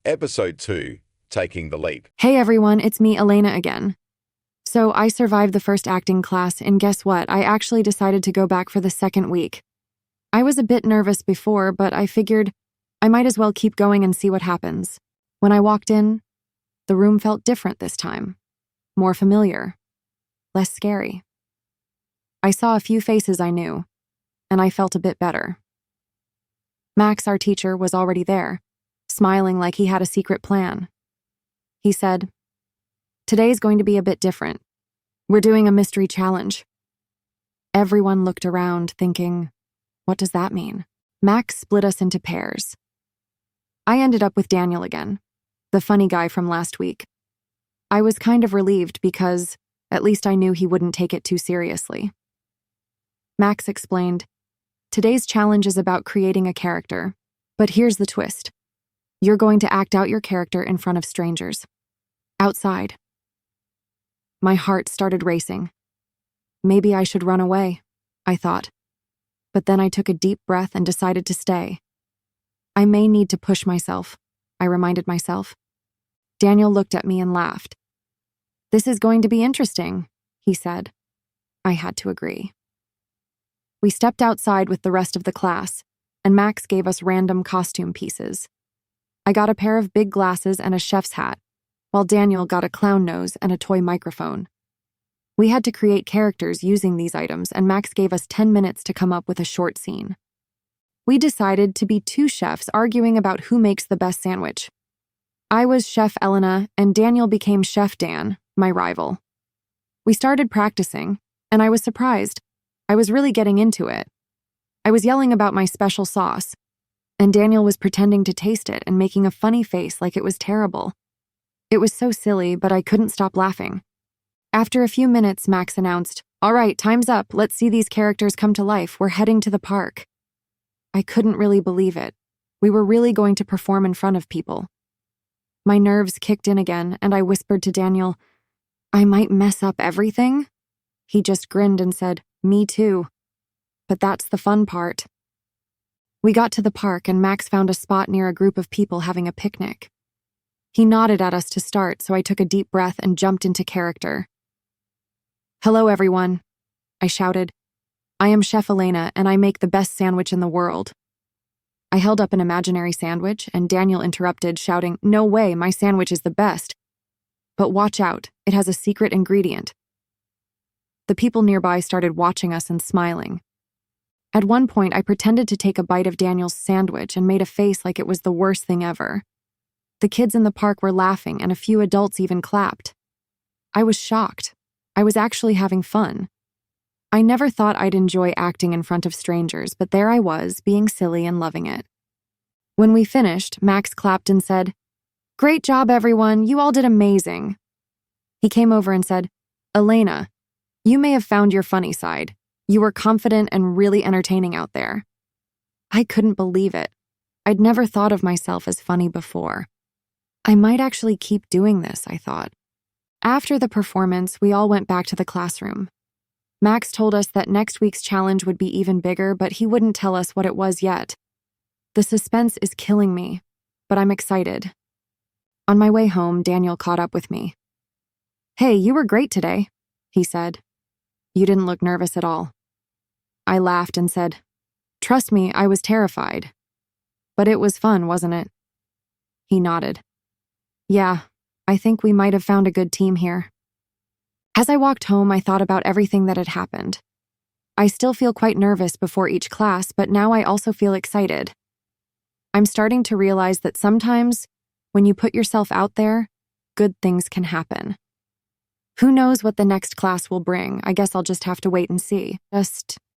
Episode 2, Taking the Leap. Hey everyone, it's me, Elena again. So I survived the first acting class, and guess what? I actually decided to go back for the second week. I was a bit nervous before, but I figured I might as well keep going and see what happens. When I walked in, the room felt different this time. More familiar. Less scary. I saw a few faces I knew, and I felt a bit better. Max, our teacher, was already there, smiling like he had a secret plan. He said, "Today's going to be a bit different. We're doing a mystery challenge." Everyone looked around, thinking, what does that mean? Max split us into pairs. I ended up with Daniel again, the funny guy from last week. I was kind of relieved because at least I knew he wouldn't take it too seriously. Max explained, "Today's challenge is about creating a character, but here's the twist. You're going to act out your character in front of strangers. Outside." My heart started racing. Maybe I should run away, I thought. But then I took a deep breath and decided to stay. I may need to push myself, I reminded myself. Daniel looked at me and laughed. "This is going to be interesting," he said. I had to agree. We stepped outside with the rest of the class, and Max gave us random costume pieces. I got a pair of big glasses and a chef's hat, while Daniel got a clown nose and a toy microphone. We had to create characters using these items, and Max gave us 10 minutes to come up with a short scene. We decided to be two chefs arguing about who makes the best sandwich. I was Chef Elena, and Daniel became Chef Dan, my rival. We started practicing, and I was surprised. I was really getting into it. I was yelling about my special sauce, and Daniel was pretending to taste it and making a funny face like it was terrible. It was so silly, but I couldn't stop laughing. After a few minutes, Max announced, "All right, time's up. Let's see these characters come to life. We're heading to the park." I couldn't really believe it. We were really going to perform in front of people. My nerves kicked in again, and I whispered to Daniel, "I might mess up everything?" He just grinned and said, "Me too. But that's the fun part." We got to the park, and Max found a spot near a group of people having a picnic. He nodded at us to start, so I took a deep breath and jumped into character. "Hello, everyone," I shouted. "I am Chef Elena, and I make the best sandwich in the world." I held up an imaginary sandwich, and Daniel interrupted, shouting, "No way, my sandwich is the best. But watch out, it has a secret ingredient." The people nearby started watching us and smiling. At one point, I pretended to take a bite of Daniel's sandwich and made a face like it was the worst thing ever. The kids in the park were laughing, and a few adults even clapped. I was shocked. I was actually having fun. I never thought I'd enjoy acting in front of strangers, but there I was, being silly and loving it. When we finished, Max clapped and said, "Great job, everyone. You all did amazing." He came over and said, "Elena, you may have found your funny side. You were confident and really entertaining out there." I couldn't believe it. I'd never thought of myself as funny before. I might actually keep doing this, I thought. After the performance, we all went back to the classroom. Max told us that next week's challenge would be even bigger, but he wouldn't tell us what it was yet. The suspense is killing me, but I'm excited. On my way home, Daniel caught up with me. "Hey, you were great today," he said. "You didn't look nervous at all." I laughed and said, "Trust me, I was terrified. But it was fun, wasn't it?" He nodded. "Yeah, I think we might have found a good team here." As I walked home, I thought about everything that had happened. I still feel quite nervous before each class, but now I also feel excited. I'm starting to realize that sometimes, when you put yourself out there, good things can happen. Who knows what the next class will bring? I guess I'll just have to wait and see. Just